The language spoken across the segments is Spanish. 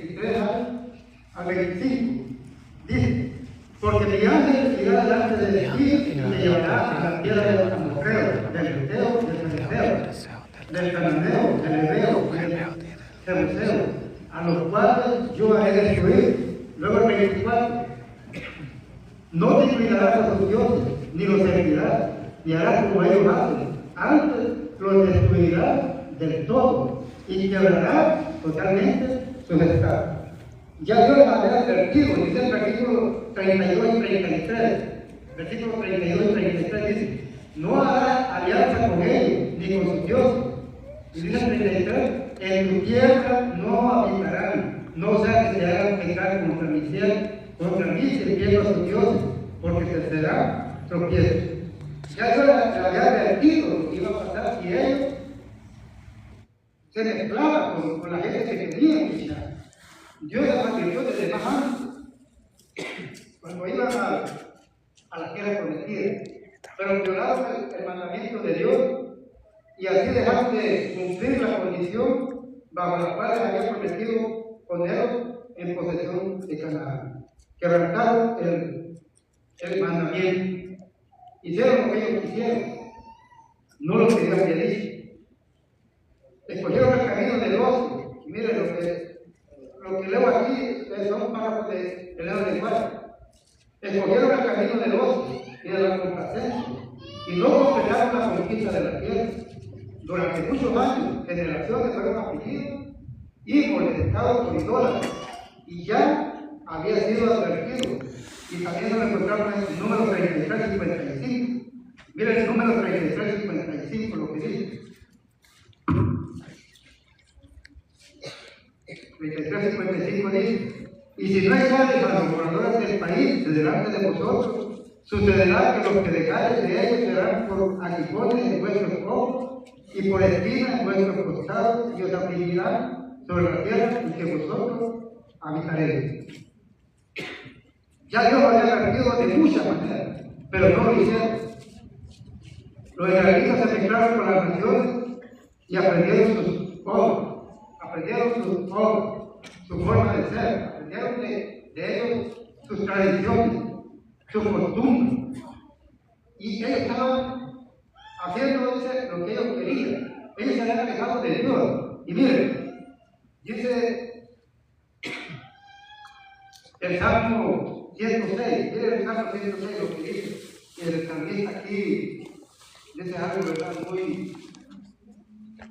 23 al 25. Dice, porque mi ángel irá delante de ti y te llevará a la tierra de los amorreos, del Eteo, del Fereceo, del Cananeo, del Hebreo, del Jebuseo, a los cuales yo haré destruir. Luego el 24. No te cuidarás a sus dioses, ni los servirás, ni harás como ellos hacen. Antes los destruirás del todo y quebrarás totalmente sus estados. Ya Dios les había advertido, dice el versículo 32 y 33. Versículo 32 y 33 dice: no harás alianza con ellos, ni con sus dioses. Y dice el 33: en tu tierra no habitarán, no sea que se hagan pecar contra mí, sirviendo a sus dioses, porque te será tropiezo. Ya Dios les había advertido lo que iba a pasar si ellos se mezclaban con la gente que quería luchar. Dios les advirtió desde más antes, cuando iban a la tierra prometida, pero violaron el mandamiento de Dios y así dejaron de cumplir la condición bajo la cual les había prometido ponerlos en posesión de Canaán. Quebrantaron el mandamiento, hicieron lo que ellos quisieron, no lo que Dios había dicho. Escogieron el camino del ocio. Y miren lo que leo aquí son párrafos de Leo de Guardia. Escogieron el camino del ocio y de la complacencia y no completaron la conquista de la tierra. Durante muchos años, generaciones fueron afligidos y molestados por idólatras, y ya había sido advertido. Y también lo encontramos en el número 33-55. Miren el número 33-55 lo que dice. 33-55 dice: y si no echáis a los moradores del país de delante de vosotros, sucederá que los que dejares de ellos serán por aguijones en vuestros ojos y por espinas en vuestros costados, y os afligirán sobre la tierra en que vosotros habitaréis. Ya Dios había advertido de muchas maneras, pero no lo hicieron. Los israelitas se mezclaron con las naciones y aprendieron sus obras, su forma de ser, aprendieron de ellos sus tradiciones, sus costumbres. Y ellos estaban haciendo lo que ellos querían. Ellos se habían alejado de Dios. Y miren, dice el Salmo 106, miren el Salmo 106 lo que dice. Y el salmista aquí dice algo, ¿verdad? Muy.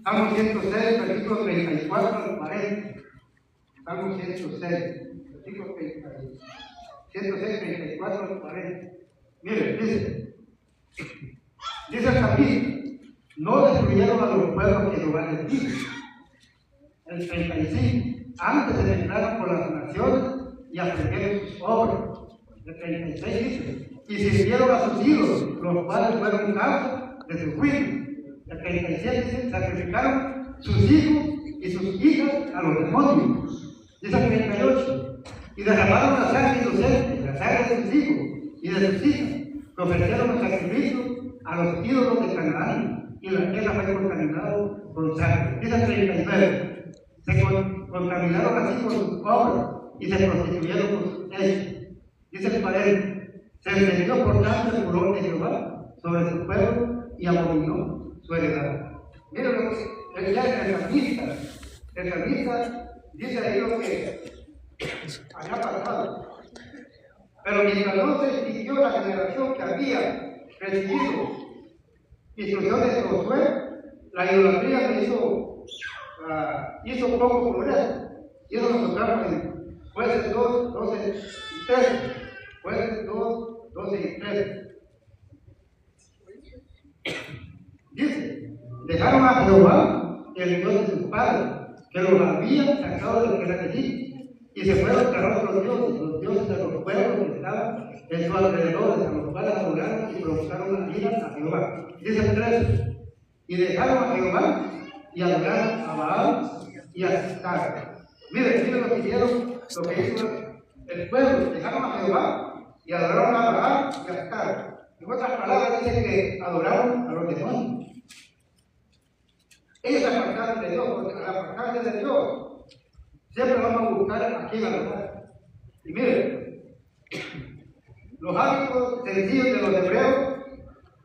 Salmo 106, versículo 34 al 40. Salmo 106, versículo 106, 34 al 40. Miren, dice el salmista: no destruyeron a los pueblos que Jehová les dijo. El 35, antes se mezclaron con las naciones y aprendieron sus obras. El 36 dice: y sirvieron a sus ídolos, los cuales fueron causa de su ruina. El 37 dice: sacrificaron sus hijos y sus hijas a los demonios. Dice el 38: y derramaron la sangre inocente, la sangre de sus hijos y de sus hijas, que ofrecieron el sacrificio a los ídolos de Canaán, y la tierra fue contaminada con sangre. Dice el 39: se contaminaron así con sus obras y se prostituyeron con sus hechos. Dice el 40: se encendió por tanto el furor de Jehová sobre su pueblo y abominó su heredad. Miren lo que el salmista dice ahí lo que había pasado. Pero mientras no se extinguió la generación que había recibido instrucciones de Josué, la idolatría hizo poco progreso. Y eso lo encontramos en Jueces 2, 12 y 13. Jueces 2, 12 y 13. Dice: dejaron a Jehová, el Dios de sus padres, que los había sacado de la tierra de Egipto, y se fueron tras otros dioses, los dioses de los pueblos que estaban en sus alrededores, a los cuales adoraron y provocaron la ira a Jehová. Dice el 13: y dejaron a Jehová y adoraron a Baal y a Astar. Miren lo que hicieron, lo que hizo el pueblo: dejaron a Jehová y adoraron a Baal y a Astar. En otras palabras, dice que adoraron a los demonios. Ellos se apartaron de Dios, porque al apartarse de Dios, Siempre vamos a buscar a quién adorar. Y miren, los hábitos sencillos de los hebreos,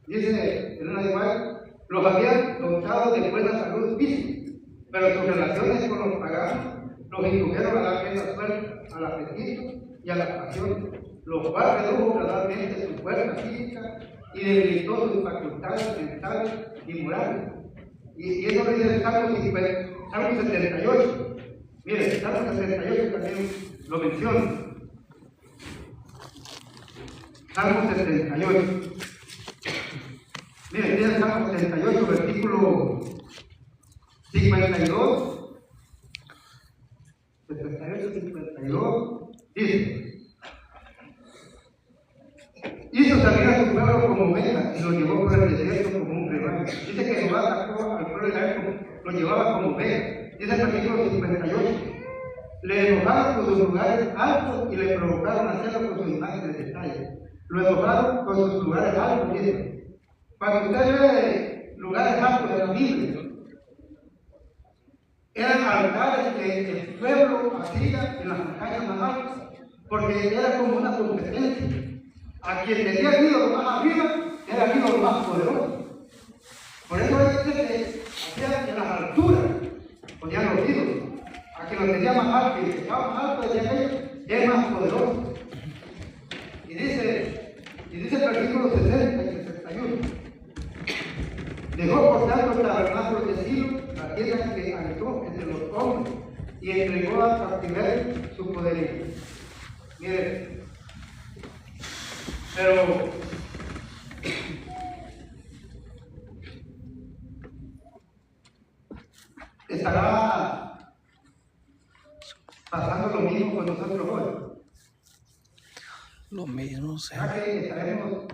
dice Elena de White, los habían dotado de buena salud física, pero sus relaciones con los paganos los indujeron a dar rienda suelta al apetito y a la pasión, lo cual redujo gradualmente su fuerza física y debilitó sus facultades mentales y morales. Y eso lo dice el Salmo 78. Mire, el Salmo 78 también lo menciona. Salmo 78. Mire, dice el Salmo 78, versículo 52. 78, 52, dice: hizo salir a su pueblo como ovejas y lo llevó por el desierto como un rebaño. Dice que Jehová sacó al pueblo de Israel, lo llevaba como ovejas. Dice el versículo 58: le enojaron con sus lugares altos y le provocaron hacerlo con sus imágenes de detalle. Lo enojaron con sus lugares altos. Dice, cuando usted ve lugares altos de la Biblia, eran altares que el pueblo hacía en las montañas más altas, porque era como una competencia. A quien tenía el ídolo más arriba, era el ídolo más poderoso. Por eso dice que hacían en las alturas, ponían los ídolos. A quien lo tenía más alto y que estaba más alto, decía que es más poderoso. Y dice el versículo 60 y 61. Dejó por tanto el tabernáculo de Silo, la tierra que habitó entre los hombres, y entregó a cautiverio su poderío. Mire, pero estará pasando lo mismo con nosotros hoy. Lo mismo, ¿Será que estaremos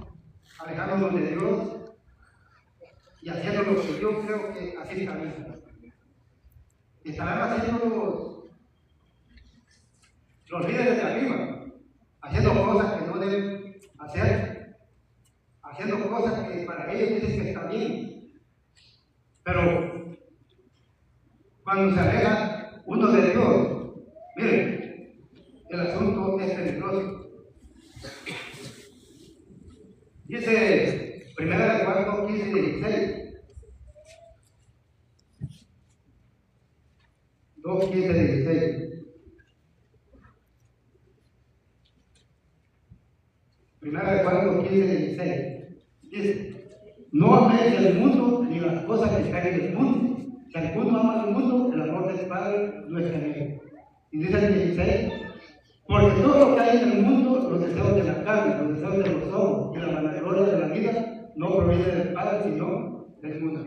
alejándonos de Dios y haciendo lo que yo creo que así está bien? Estarán haciendo los líderes de arriba, haciendo cosas que no deben hacer, haciendo cosas que para ellos dicen que está bien, pero cuando se aleja uno de Dios, miren, el asunto es peligroso. Dice 1 Juan 15 y 16. 2, 15 y 16. 1 Juan 15 y 16. Dice: no améis el mundo ni las cosas que están en el mundo. Si alguno ama al mundo, el amor del Padre no está en él. Y dice el 16: porque todo lo que hay en el mundo, los deseos de la carne, los deseos de los ojos y la vanagloria de la vida, no proviene del Padre, sino del mundo.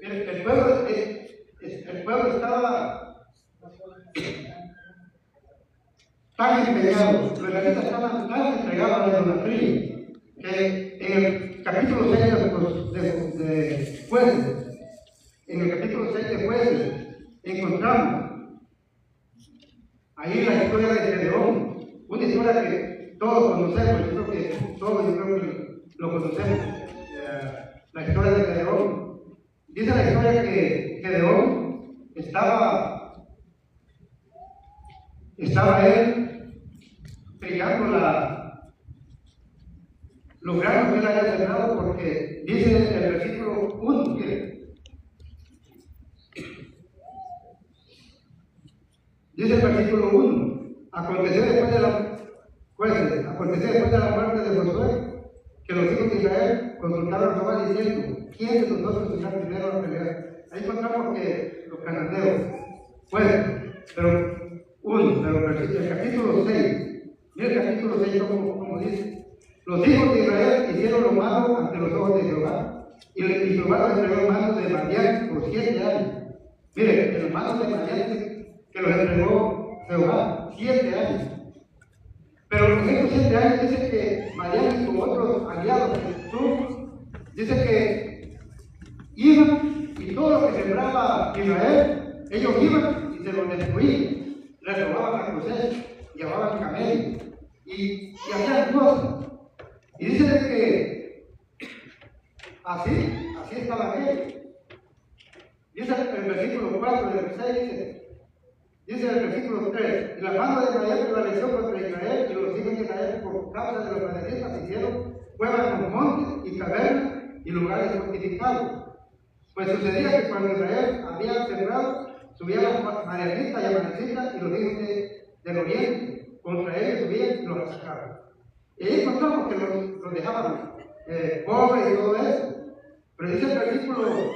El pueblo estaba tan empeñado, los israelitas estaban tan entregados a la idolatría, que en el capítulo 6 de Jueces, encontramos ahí la historia de Gedeón, una historia que todos conocemos, yo creo que lo conocemos, la historia de Gedeón. Dice la historia que Gedeón estaba él peleando los granos que él había sembrado, porque dice el versículo 1, mire. Dice el versículo 1: aconteció después de la muerte de Josué, que los hijos de Israel consultaron a Jehová diciendo: ¿quién de nosotros irá primero a pelear? Ahí encontramos que los cananeos, pero el capítulo 6, mira el capítulo 6 como dice: los hijos de Israel hicieron lo malo ante los ojos de Jehová, y Jehová los entregó en manos de Madián por 7 años. Mire, en las manos de Madián que los entregó Jehová, 7 años. Pero en estos 7 años dice que Madián y sus otros aliados, dice que iban y todo lo que sembraba Israel, ellos iban y se lo destruían, les robaban la cosecha, llevaban camellos y hacían cosas. Y dice que así estaban ellos. Dice el versículo 4 del 6, dice: Dice el versículo 3, y la mano de Israel prevaleció contra Israel, y los hijos de Israel por causa de los madianitas hicieron cuevas con montes y cavernas y lugares fortificados. Pues sucedía que cuando Israel había sembrado, subían las madianitas y amalecitas y los hijos del oriente, contra ellos subían y los atacaban. Y ahí encontramos que los dejaban pobres y todo eso. Pero dice el versículo,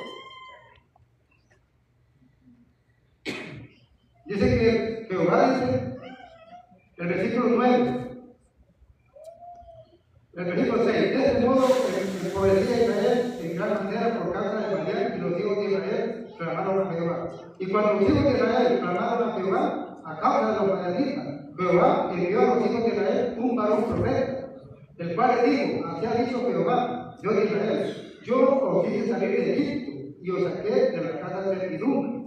dice que Jehová dice, el versículo 9, el versículo 6, de este modo empobrecía Israel en gran manera por causa de Madián, y los hijos de Israel clamaron a Jehová. Y cuando los hijos de Israel clamaron a Jehová a causa de los madianitas, Jehová envió a los hijos de Israel un varón profeta, el cual le dijo, así ha dicho Jehová, Dios de Israel, yo os hice salir de Egipto y os saqué de la casa de servidumbre.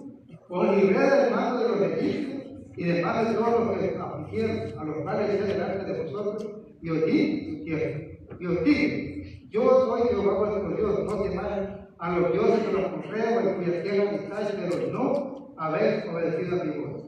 Os libré del mano de los egipcios y del mano de todos los que afligieron, a los cuales hice delante de vosotros, y os di y os dije, yo soy Jehová vuestro Dios, no temáis a los dioses de los correos en cuya tierra habitáis, pero no habéis obedecido a mi voz.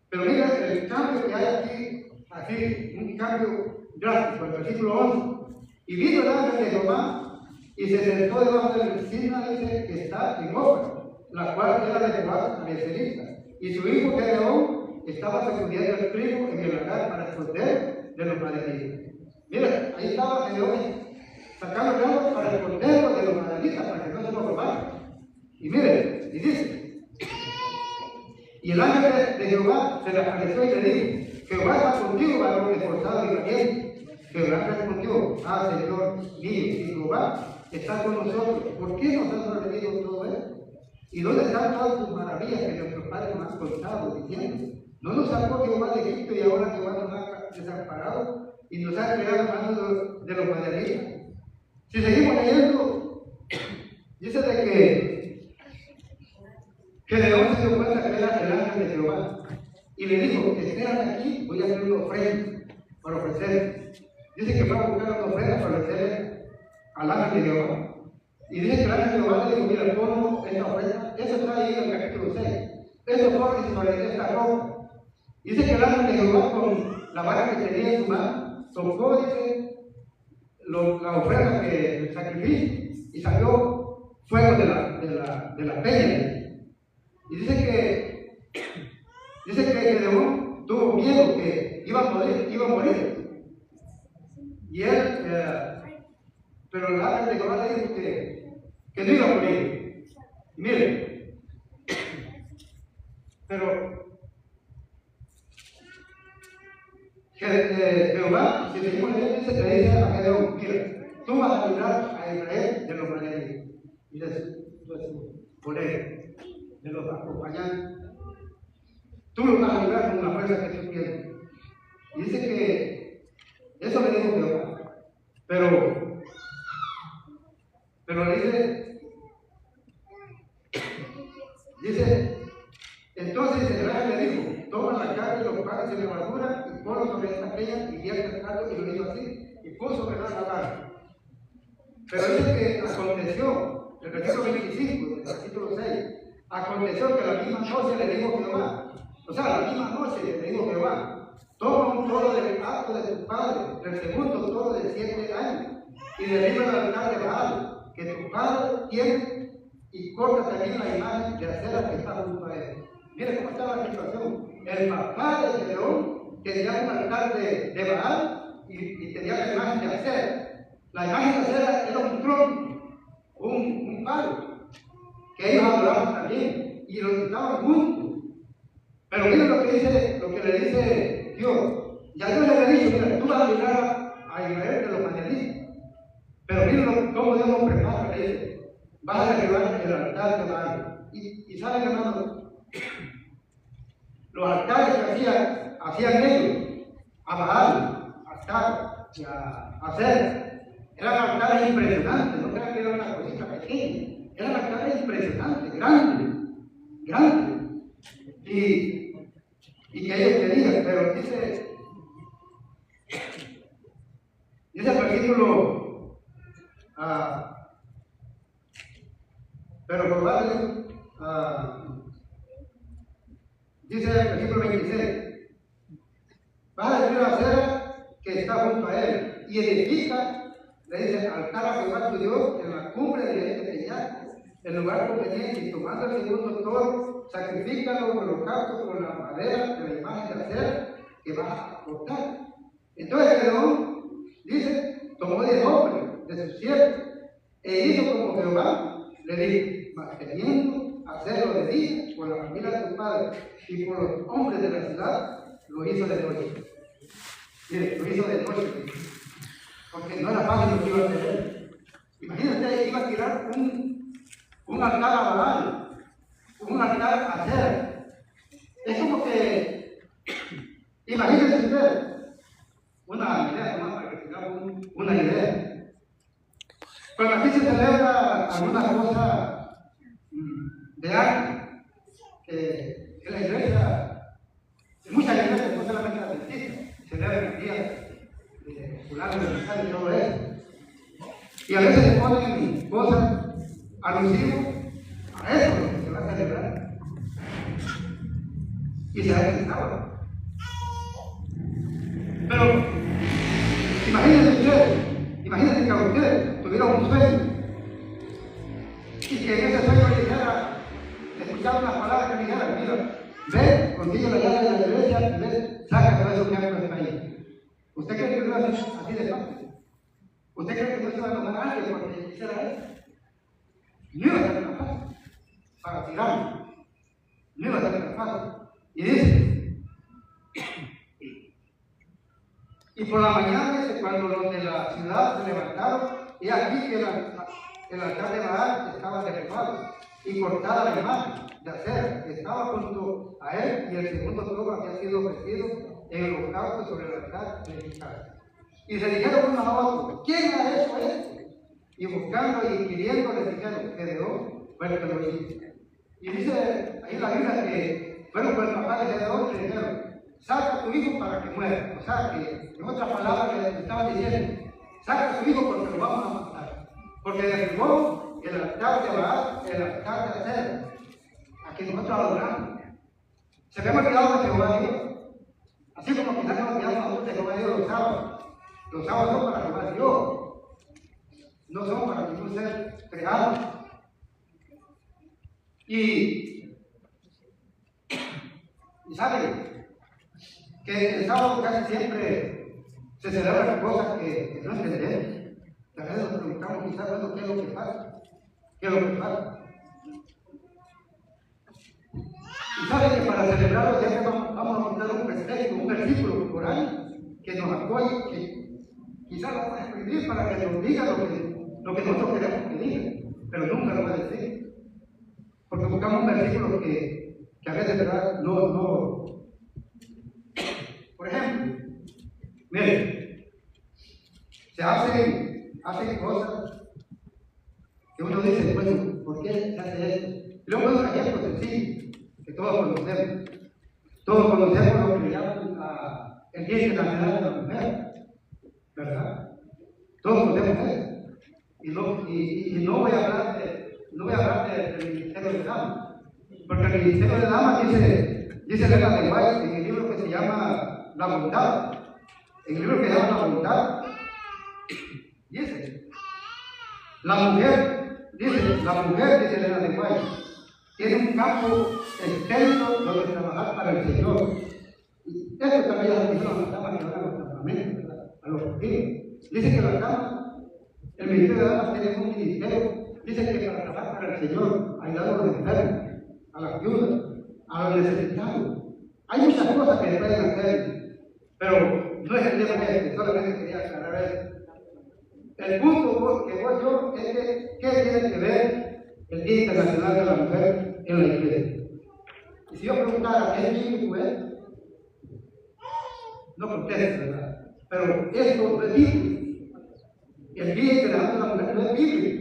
Pero mira el cambio que hay aquí, así, un cambio drástico, el versículo 11. Y vino el ángel de Jehová y se sentó debajo de la encina, dice, que está en Ofra, la cual era de Jehová Abieserita. Y su hijo Gedeón estaba sacudiendo el trigo en el lagar para esconder de los madianitas. Mira, ahí estaba Gedeón sacando el agua para esconderlo de los madianitas, para que no se lo robaran. Y mire, y dice, y el ángel de Jehová se le apareció y le dijo, Jehová está contigo, varón esforzado y valiente. Jehová respondió, Señor mío, si Jehová está con nosotros, ¿por qué nos ha sobrevenido todo esto? ¿Y dónde están todas sus maravillas que nuestros padres nos han contado, diciendo, no nos sacó Jehová de Egipto y ahora Jehová nos ha desamparado y nos ha creado en manos de los madianitas? Si seguimos leyendo, dice de que Gedeón se dio cuenta que era el ángel de Jehová y le dijo, espérame aquí, voy a hacer una ofrenda para ofrecer. Dice que fue a buscar una ofrenda para ofrecerle al ángel de Jehová. Y dice que el ángel de Jehová le dijo, mira, pongo esta ofrenda, eso está ahí en el capítulo 6. Esto corre sobre esta roca. Dice que el ángel de Jehová con la vara que tenía en su mano, tocó, dice, la ofrenda que el sacrificio, y salió fuego de la peña. Y dice que Gedeón tuvo miedo que iba a morir. Y él, pero el ángel de Jehová le dijo que no iba a morir. Mire, pero Jehová, si seguimos leyendo, dice que le dice a Gedeón, mira, tú vas a librar a Israel de los madianitas. Y por él, de los acompañantes. Tú lo vas a librar con la fuerza que tú tienes. Y dice que eso le dijo Jehová. Pero dice, entonces el ángel le dijo, toma la carne y los panes en levadura y ponlo sobre esta peña y vierte el caldo, y lo hizo así, y puso sobre la barra. Pero dice que aconteció, el versículo 25, del capítulo 6, aconteció que la misma noche le dijo Jehová, o sea, la misma noche le dijo Jehová, toma un toro del acto de tu padre, del segundo toro de 7 años, y derriba el altar de Baal, que tu padre tiene, y corta también la imagen de acera que está junto a él. Mira cómo estaba la situación. El papá de Gedeón tenía un altar de Baal y tenía la imagen de acera. La imagen de acera era un tronco, un palo, que ellos adoraban también, y los estaban juntos. Pero mira lo que le dice Dios. Ya Dios le había dicho, mira, tú vas a librar a Israel de los madianitas. Pero mira cómo Dios nos prepara, le dice, vas a derribar el altar de Baal. Y saben, hermanos, los altares que hacían ellos, a Baal, a Acera, eran altares impresionantes, no crean que era una cosita pequeña, eran altares impresionantes, grandes. Y que ellos querían, pero dice el versículo, pero Jehová Dice el versículo 26. Vas a destruir la acera que está junto a él y edifica, le dice, altar a Jehová tu Dios en la cumbre de este peñasco, en lugar conveniente, y tomando el segundo toro, sacrifícalo con holocausto con la madera de la imagen de acera que vas a cortar. Entonces Gedeón dice, tomó 10 hombres de sus siervos e hizo como Jehová le dijo, manteniendo hacerlo de día por la familia de tu padre y por los hombres de la ciudad, lo hizo de noche. Mire, lo hizo de noche, porque no era fácil lo que iba a hacer. Imagínate, iba a tirar un altar a Baal, un altar a Acera. Es como que, imagínense ustedes, una idea, nomás para que tengamos una idea. Cuando aquí se celebra alguna cosa de arte, que en la iglesia, en muchas iglesias, no solamente las adventistas, celebran el día de fulano de Natal y todo eso. Y a veces se ponen cosas alusivas a eso, lo que se va a celebrar. Y se hace el sábado. Pero, imagínense que a ustedes tuvieran un sueño y que en ese sueño le dijera, escuchar unas palabras que le dijeran, mira, ve, consigue la llave de la iglesia y ve, saca todo eso que hay por el país. ¿Usted cree que no es así de fácil? ¿Usted cree que no se va a tomar a alguien porque hiciera eso? No iba a ser tan fácil para tirarlo. No iba a ser tan fácil. Y dice, y por la mañana, cuando los de la ciudad se levantaron, y aquí que el altar de Baal estaba derribado y cortada la imagen de acera que estaba junto a él, y el segundo toro había sido ofrecido en el holocausto sobre el altar de edificar. Y se dijeron unos a otros, ¿quién ha hecho esto? Y buscando y inquiriendo le dijeron, Gedeón fue el que lo hizo. Y dice ahí la Biblia que fueron con el papá de Gedeón y le dijeron, saca a tu hijo para que muera. O sea que, en otras palabras, le estaban diciendo, saca a tu hijo porque lo vamos a matar. Porque derribó el altar de Baal, el altar de Acera, a quien nosotros adoramos. Se habíamos olvidado de Jehová Dios. Así como quizás nos olvidamos de Jehová Dios los sábados. Los sábados son para Jehová Dios. No son para ningún ser creado. Y saben que el sábado casi siempre se celebran cosas que no entendemos. A veces nos preguntamos quizás, bueno, ¿qué es lo que pasa? ¿Qué es lo que pasa? Y saben que para celebrarlo siempre vamos a poner un pretexto, un versículo por ahí que nos apoye, que quizás lo vamos a escribir para que nos diga lo que nosotros queremos que diga, pero nunca lo va a decir. Porque buscamos un versículo que a veces, ¿verdad? No. Por ejemplo, miren, se hacen cosas que uno dice, bueno, ¿por qué se hace esto? Y luego un ejemplo sencillo que todos conocemos. Todos conocemos lo que le llaman el Día Internacional de la Mujer, ¿verdad? Todos conocemos eso. Y no voy a hablar del Ministerio de Damas, porque el Ministerio de Damas dice Elena de White en el libro que se llama La Bondad. En el libro que se llama La Bondad, dice, la mujer, dice Elena de White, tiene un campo extenso donde trabajar para el Señor. Y esto también es lo que dijeron las damas que van a los campamentos, a los retiros. Dice que las damas, el Ministerio de Damas tiene un ministerio. Dice que para trabajar para el Señor, ayudar a los enfermos, a las viudas, a los necesitados. Hay muchas cosas que se pueden hacer, pero no es el tema este, solamente quería aclarar eso. El punto que voy yo es que, ¿qué tiene que ver el Día Internacional de la Mujer en la iglesia? Y si yo preguntara, ¿es bíblico esto? No conteste, ¿verdad? Pero esto no es bíblico. El Día Internacional de la Mujer no es bíblico.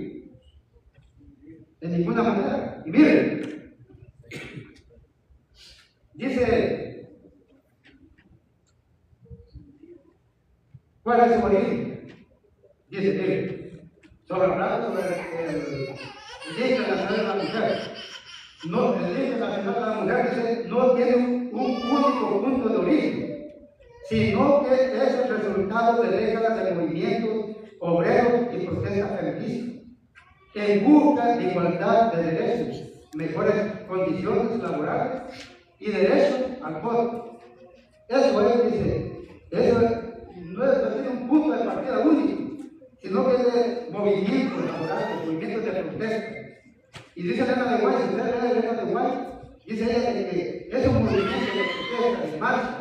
De ninguna manera. Y miren, dice, ¿cuál es su origen? Dice, miren, sobre el Día Internacional de la Mujer. No, el Día Internacional de la Mujer dice, no tiene sino que es el resultado de décadas de movimientos obreros y protestas feministas en busca de igualdad de derechos, mejores condiciones laborales y derecho al voto. Eso es, dice, eso no es un punto de partida único, sino que es de movimientos laborales, movimientos de protesta. Y dice Elena de White, si usted lee Elena de White, dice ella que esos movimientos de protesta, de marcha,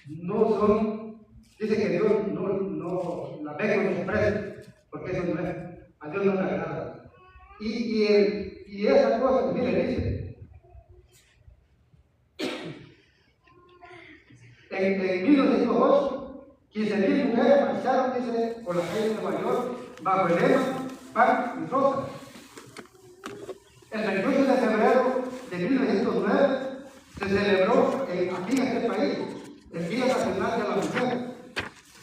no son, dice que Dios no la ve con desprecio, porque eso no es, a Dios no le agrada. Y esa cosa, mire, dice, en 1908, 15,000 mujeres marcharon, dice, por las calles de Nueva York, bajo el lema Pan y Rosa. El 28 de febrero de 1909 se celebró aquí en este país el Día Nacional de la Mujer,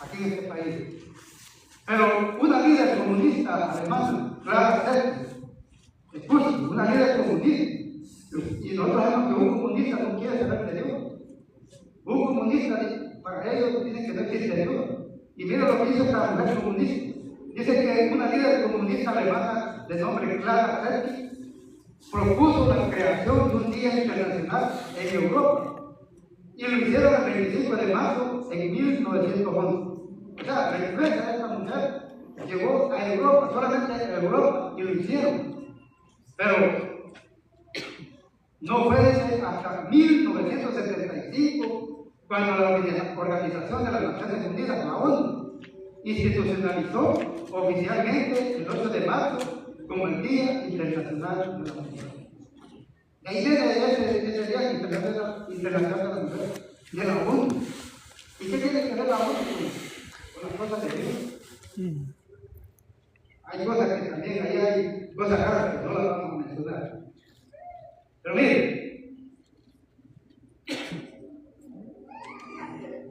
aquí en este país. Pero una líder comunista alemana, Clara Zetkin, escuchen, una líder comunista, y nosotros sabemos que un comunista no quiere saber de Dios. Un comunista, para ellos, dicen que no existe Dios. Y mira lo que hizo esta mujer comunista. Dice que una líder comunista alemana de nombre Clara Zetkin propuso la creación de un día internacional en Europa. Y lo hicieron el 25 de marzo en 1911. O sea, la influencia de esta mujer llegó a Europa, solamente a Europa, y lo hicieron. Pero no fue hasta 1975 cuando la Organización de las Naciones Unidas, la ONU, institucionalizó oficialmente el 8 de marzo como el Día Internacional de la Mujer. De ahí viene ese Día Internacional de la Mujer, de la ONU. ¿Y qué tiene que ver la ONU con las cosas de Dios? Hay cosas que también, ahí hay cosas raras que no las vamos a mencionar. Pero miren,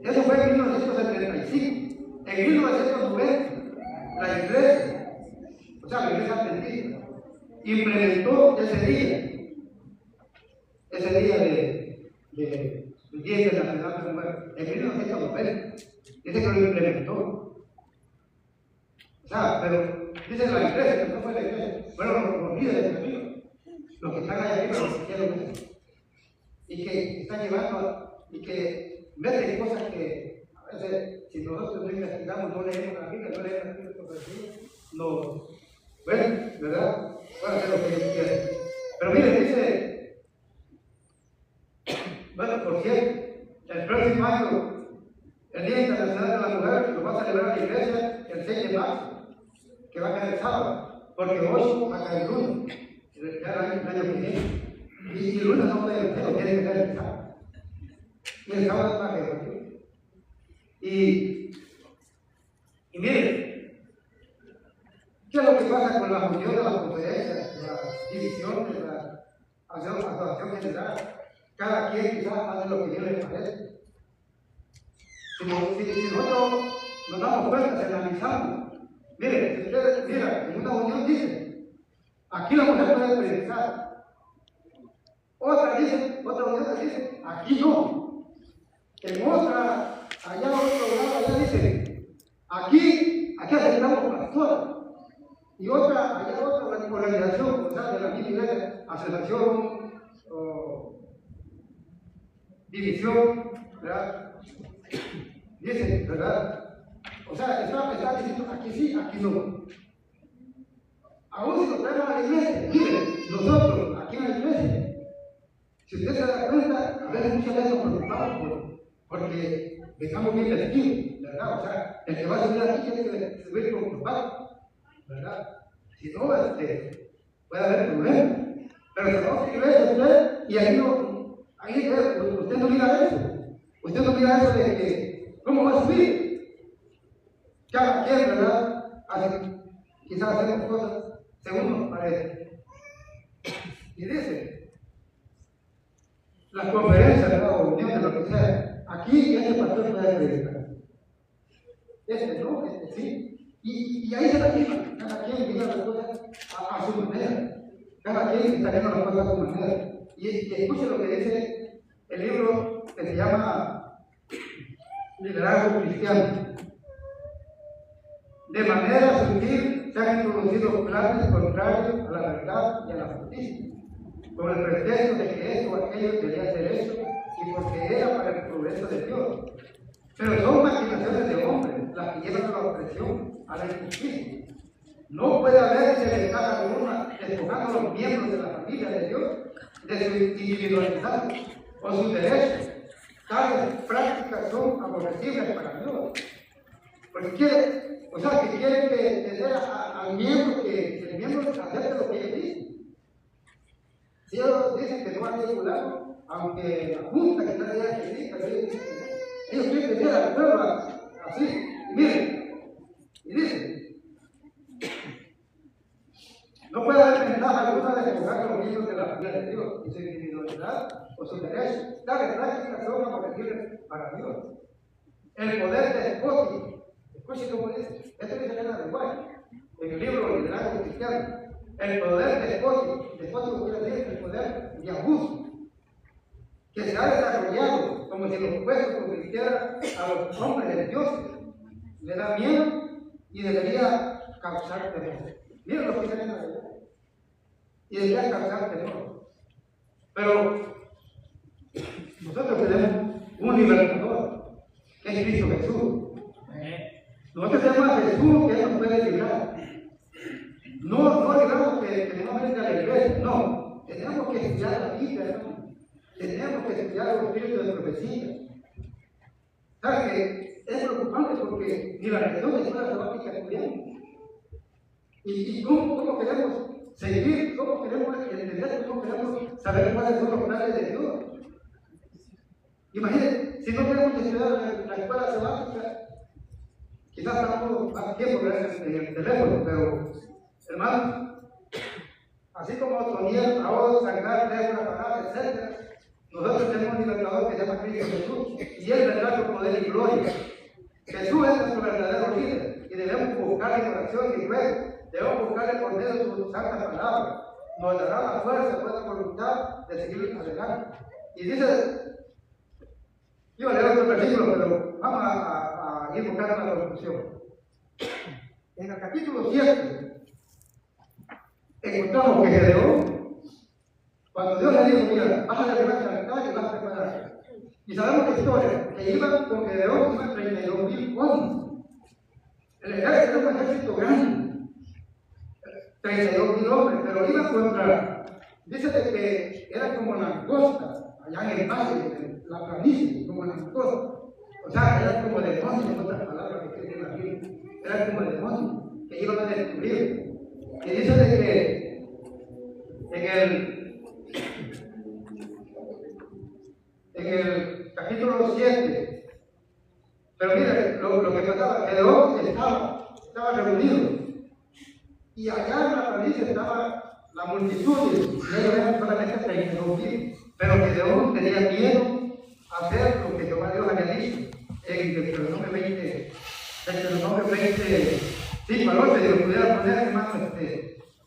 eso fue en 1975. En 1990, la Iglesia, o sea, la Iglesia Adventista, implementó ese día del Día Internacional de la Mujer, en 1990. Dice que lo implementó. O sea, pero dice la Iglesia, que no fue la Iglesia, fueron los líderes de Dios, los que están allá arriba, los que quieren eso, y que están llevando, y que meten cosas que a veces, si nosotros no investigamos, no leemos la Biblia, no leemos la Biblia, no, bueno, ¿verdad? Van a hacer lo que ellos quieren. Pero miren, dice, bueno, por cierto, el próximo año, el Día Internacional de la Mujer, lo va a celebrar la Iglesia el 6 de marzo, que va a caer el sábado, porque hoy va a caer el lunes, el año que viene. Y el lunes no puede ser, tiene que ser el sábado. Y el sábado va a caer. Y miren, ¿qué es lo que pasa con la unión de las conferencias, la división de la asociación general? Cada quien quizás hace lo que Dios le parece. Si nosotros nos damos cuenta, si analizamos, miren, si ustedes miran, en una unión dice, aquí la mujer puede predicar. Otra unión dice, aquí no. En otra, allá otro lado, allá dice, aquí aceptamos pastor. Y otra, allá otra organización, o sea, de la misma iglesia, asociación, división, ¿verdad? Dice, ¿verdad? O sea, está diciendo, aquí sí, aquí no. Aún si nos traemos a la iglesia, miren, nosotros, aquí en la iglesia, si usted se da cuenta, a veces muchas veces nos preocupamos porque estamos bien vestidos, ¿verdad? O sea, el que va a subir aquí tiene que subir con corbata, ¿verdad? Si no, puede haber problemas. Pero si no, iglesia, y ahí usted no mira eso. Usted no mira eso de que, ¿cómo va a subir? Cada quien, ¿verdad? Quizás hacemos cosas según nos parece. Y dice, las conferencias, ¿verdad? O uniones, lo que sea, aquí este pastor puede predicar. No, sí. Y ahí se la misma, cada quien mira las cosas a su manera. Cada quien está viendo las cosas a su manera. Y escuche lo que dice el libro que se llama liderazgo cristiano. De manera sutil se han introducido planes contrarios a la verdad y a la justicia, con el pretexto de que esto o aquello debía ser eso y porque era para el progreso de Dios. Pero son maquinaciones de hombres las que llevan a la opresión, a la injusticia. No puede haber libertad alguna despojando a los miembros de la familia de Dios de su individualidad o sus derechos. Tales prácticas son aborrecibles para Dios. Porque quiere que tener al miembro que el miembro acepte lo que ellos dicen. Si ellos dicen que no han regulado, aunque la junta que está allá que dice, ellos quieren tener al pueblo así. Y miren, y dicen, no puede haber ventaja alguna de jugar con los miembros de la familia de Dios y su individualidad o sus derechos. Tales prácticas son aborrecibles para Dios. El poder despótico. Escuchen cómo dice. Esto dice Elena de White en el libro Liderazgo Cristiano. El poder despótico quiere decir el poder de abuso que se ha desarrollado como si los puestos convirtieran a los hombres de Dios. Le da miedo y debería causar temor. Miren lo que dice Elena de White. Y debería causar temor. Pero nosotros tenemos un libertador, que es Cristo Jesús. Nosotros tenemos a Jesús que nos puede librar. No digamos que no venga a la iglesia, no. Tenemos que estudiar la Biblia, hermano. Tenemos que estudiar los espíritus de profecía. ¿Sabes qué? Es preocupante porque ni la religión de escuela sabática estudiamos. ¿Y cómo queremos seguir? ¿Cómo queremos entender? ¿Cómo queremos saber cuáles son los planes de Dios? Imagínense, si no queremos estudiar la escuela sabática, quizás estamos más tiempo en el teléfono, pero, hermano, así como Toniel, Raúl, Sangar, Débora, Parada, etc., nosotros tenemos un libertador que se llama Cristo Jesús, y Él vendrá con poder y gloria. Jesús es nuestro verdadero líder, y debemos buscarle en oración y ruego, debemos buscarle por medio de su santa palabra. Nos dará la fuerza, buena voluntad de seguir adelante. Y dice, yo leo otro versículo, pero vamos a ir buscando la conclusión. En el capítulo 7 encontramos que Gedeón, cuando Dios le dijo, mira, vas a levantarte al altar y vas a preparar. Y sabemos la historia, que iban con Gedeón, iban 32,000 hombres. El ejército era un ejército grande, 32,000 hombres, pero iban contra, dice que era como langosta, allá en el valle, la planicie, como langosta. O sea, era como demonios, en otras palabras que quiere decir la Biblia. Era como demonios que iban a destruir. Y dice de que en el capítulo 7, pero mire, lo que pasaba, Gedeón estaba reunido. Y allá en la planicie estaba la multitud, y ellos eran solamente 32,000. Pero Gedeón tenía miedo a hacer lo que Jehová Dios había dicho. En Deuteronomio 20, 5 al 8, si lo pudiera poner, hermano,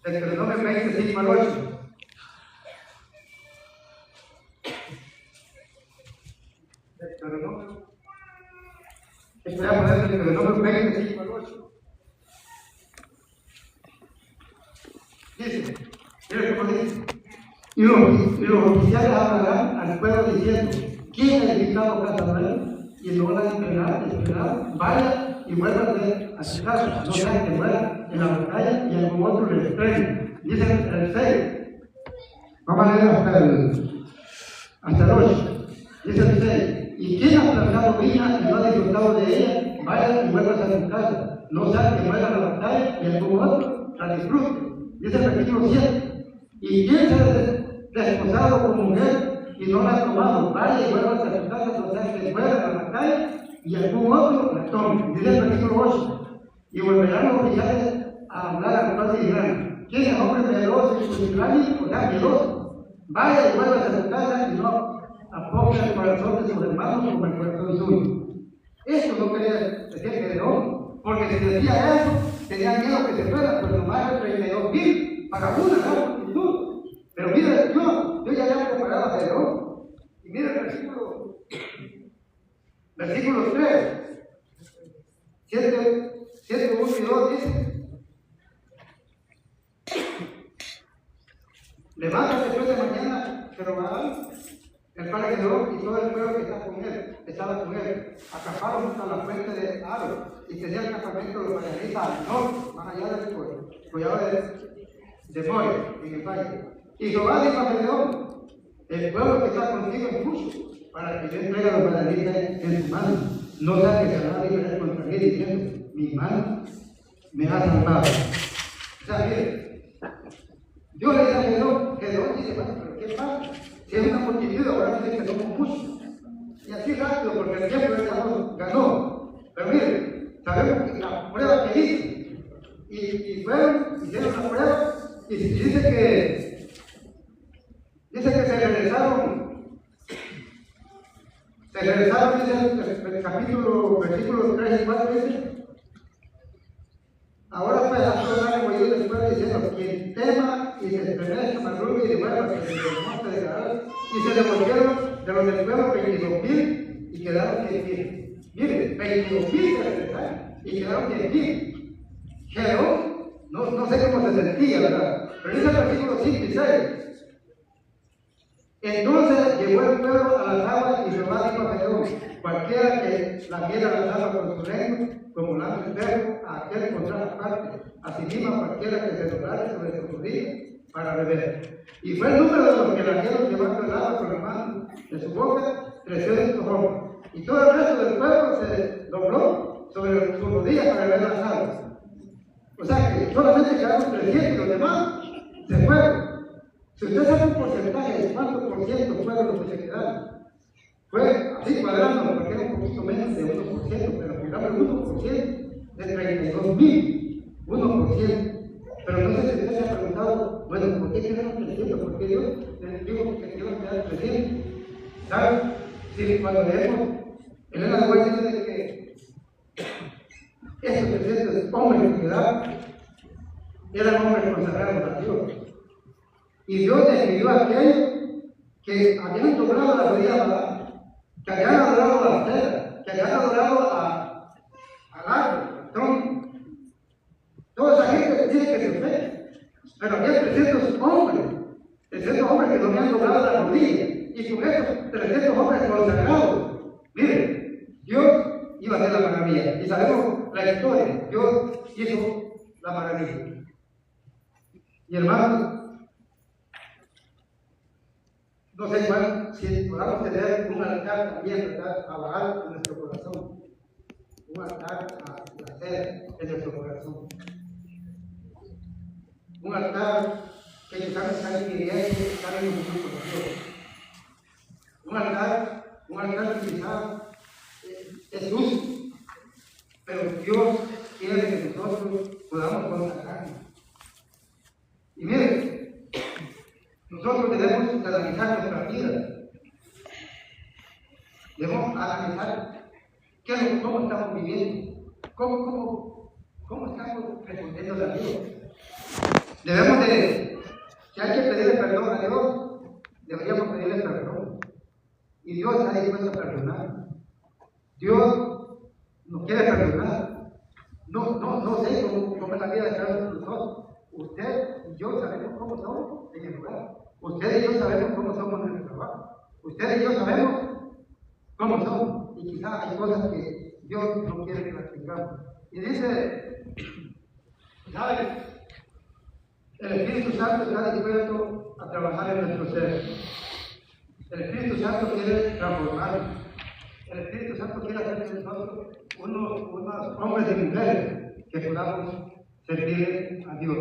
Deuteronomio 20, 5 al 8. Deuteronomio, si pudiera poner Deuteronomio 20, 5 al 8. Dice, mira cómo dice, y los oficiales hablarán al pueblo diciendo, ¿quién ha editado casa nueva? Y no la esperar, vaya y vuelva a su casa, no sea que muera en la batalla y algún otro le estrene. Dice el 6, vamos a leer hasta el 8. Dice el 6, y quien ha plantado viña y no ha disfrutado de ella, vaya y vuelva a su casa, no sea que muera en la batalla y algún otro la disfrute. Dice el versículo 7, y quien se ha desposado como mujer y no la ha tomado, vaya y vuelva a su casa, no sea que muera en la batalla y algún otro la tome. Dice el versículo 8, y volverán los oficiales a hablar al cual y dirán, ¿quién es hombre miedoso y pusilánime? O sea, miedoso, vaya y vuelva a su casa y no apoya el corazón de sus hermanos como el corazón suyo. Esto no quería decir Gedeón, porque si decía eso, tenía miedo que se fuera, pues nomás el 32,000 para una gran multitud. Pero mire, yo ya había preparado a Gedeón. Y mire el versículo Versículo 3. 7, 1 y 2 dice: levántate pues de mañana, Jeroboam, el padre de Jehová, y todo el pueblo que estaba con él, acamparon junto a la fuente de Aro, y tenía el campamento de los madianitas al norte, más allá del collado de Moria, en el valle. Y Jehová dijo a Gedeón: el pueblo que está contigo es mucho, para que yo entregue a los madianitas en tu mano. No sea que se van a liberar contra mí diciendo: mi mano me ha salvado. O sea, mire, Dios le dice a Gedeón dice: bueno, pero ¿qué pasa? Si es una multitud, ahora dice que somos muchos. Y así rápido, porque el tiempo ya ganó. Pero mire, sabemos que la prueba que hizo, y fueron, hicieron la prueba, y dice que se regresaron, dice el capítulo, versículos 3 y 4, dice: ahora pues ha sobrado oído después diciendo: quien tema y se estremezca, madrugue y devuelva que se monte de Gaal. Y se devolvieron de los del pueblo 22,000 y quedaron 10,000. Miren, 22,000 se regresaron y quedaron 10,000. Gedeón, no sé cómo se sentía, ¿verdad? Pero dice el versículo 5 y 6. Entonces llegó el pueblo a las aguas y Jehová dijo a Gedeón: cualquiera que la viera las aguas con su lengua, como lanza el perro, a aquel contra la parte, asimismo a cualquiera que se doblase sobre su rodilla para beber. Y fue el número de los que la vieron llevando el agua con la mano de su boca, 300 hombres. Y todo el resto del pueblo se dobló sobre sus rodillas para beber las aguas. O sea que solamente quedaron 300 y los demás se fueron. Si usted sabe un porcentaje de cuánto por ciento fueron los que se quedaron, fue así cuadrando, porque era un poquito menos de 1%, pero digamos el 1% de 32,000, 1%. Pero no sé si usted se ha preguntado: bueno, ¿por qué quedaron 300? ¿Por qué Dios les dijo que quedaron 300? ¿Saben? Si cuando leemos en el agua dice que estos 300 hombres que quedaron eran hombres consagrados a Dios. Y Dios decidió a aquellos que habían doblado la rodilla, que habían adorado a la cera, que habían adorado al árbol, al tronco. Toda esa gente dice que se fue. Pero había 300 hombres que no habían doblado la rodilla. Y con esos 300 hombres consagrados, miren, Dios iba a hacer la maravilla. Y sabemos la historia: Dios hizo la maravilla. Y hermanos, no sé si podamos tener un altar también, ¿verdad?, a Baal en nuestro corazón. Un altar a la cera en nuestro corazón. Un altar que quizás está en mi iglesia, está en un grupo de Dios. Un altar que quizás es sucio, pero Dios quiere que nosotros podamos consagrarnos. Y miren, nosotros debemos analizar nuestra vida. Debemos analizar cómo estamos viviendo, cómo estamos respondiendo a Dios. Debemos si hay que pedirle perdón a Dios, deberíamos pedirle perdón. Y Dios está dispuesto a perdonar. Dios nos quiere perdonar. No sé cómo es la vida de cada uno de nosotros. Usted y yo sabemos cómo somos en el lugar. Usted y yo sabemos cómo somos en el trabajo. Usted y yo sabemos cómo somos. Y quizás hay cosas que Dios no quiere que practicamos. Y dice, ¿sabes? El Espíritu Santo está dispuesto a trabajar en nuestro ser. El Espíritu Santo quiere transformarnos. El Espíritu Santo quiere hacer de nosotros unos hombres y mujeres que podamos servir a Dios.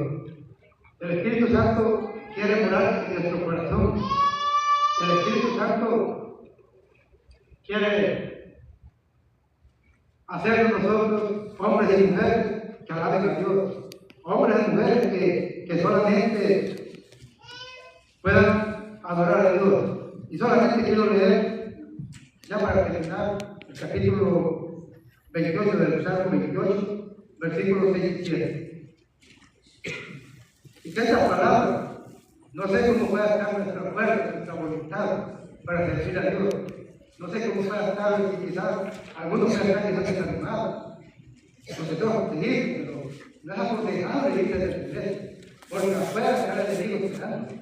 El Espíritu Santo quiere morar en nuestro corazón. El Espíritu Santo quiere hacer de nosotros hombres y mujeres que alaben a Dios. Hombres y mujeres que solamente puedan adorar a Dios. Y solamente quiero leer, ya para terminar, el capítulo 28 del Salmo 28, versículos 6 y 7. Y que esta palabra, no sé cómo puede estar nuestra fuerza, nuestra voluntad para servir a Dios, No sé cómo pueda estar, y quizás algunos pueden estar quizás desanimados. Entonces tengo que seguir, pero no es aconsejable irse de la iglesia, porque afuera está el enemigo esperando.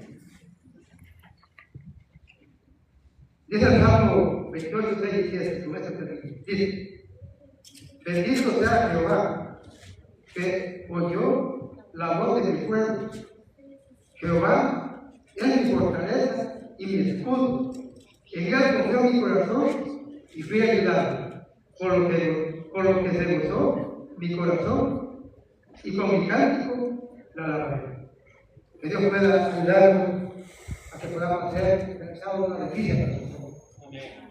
Dice el Salmo 28, 6 y 7, con este término. Dice: bendito sea Jehová, que oyó la voz de mi pueblo. Jehová es mi fortaleza y mi escudo. En él confió mi corazón y fui ayudado. Con lo que se gozó mi corazón y con mi cántico la alabaré. Que Dios pueda ayudarnos a que podamos hacer una delicia para nosotros.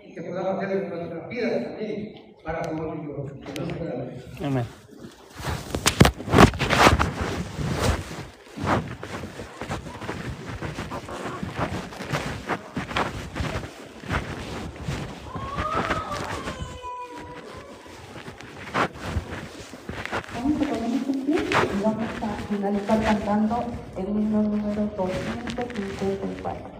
Y que podamos hacer nuestras vidas también para su honor y gloria. Que Dios pueda ayudar. Amén. Vamos a finalizar cantando el himno número 254.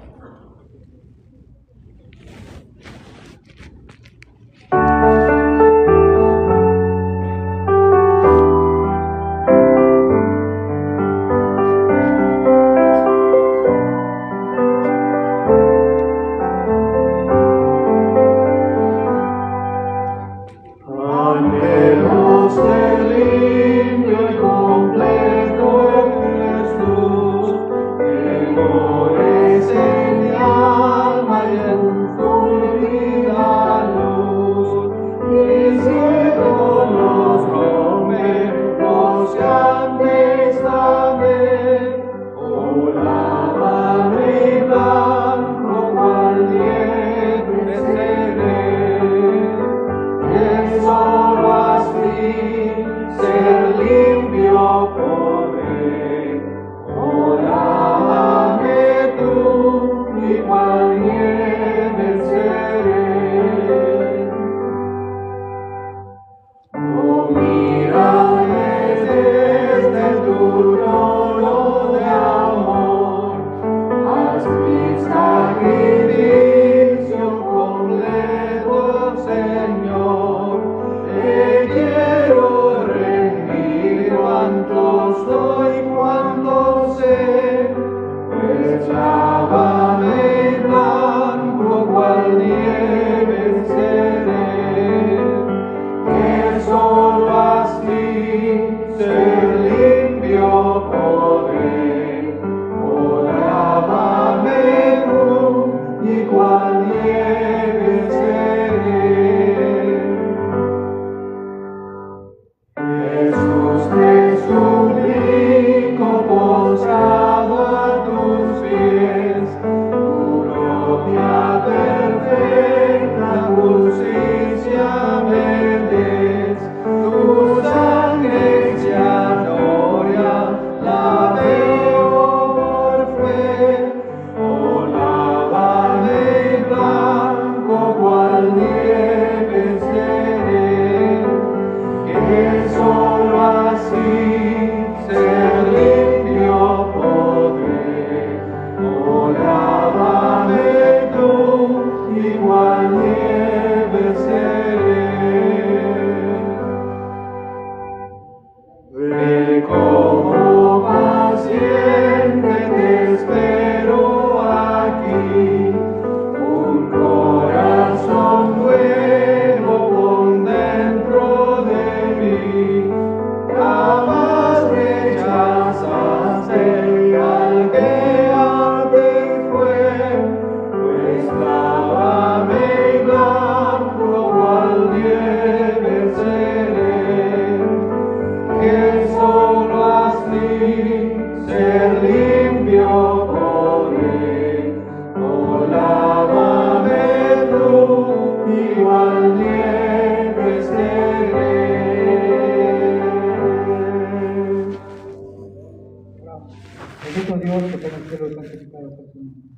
Bendito Dios que tenga el cielo santificado por su nombre.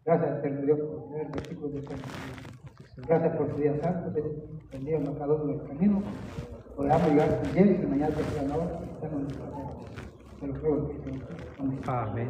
Gracias, Señor Dios, por tener versículos de Santo. Gracias por su día santo, bendiga a cada uno del camino. Podamos llegar también, que mañana sea la hora, que estamos en nuestra vida. Te lo ruego, Cristo. Amén. Amén.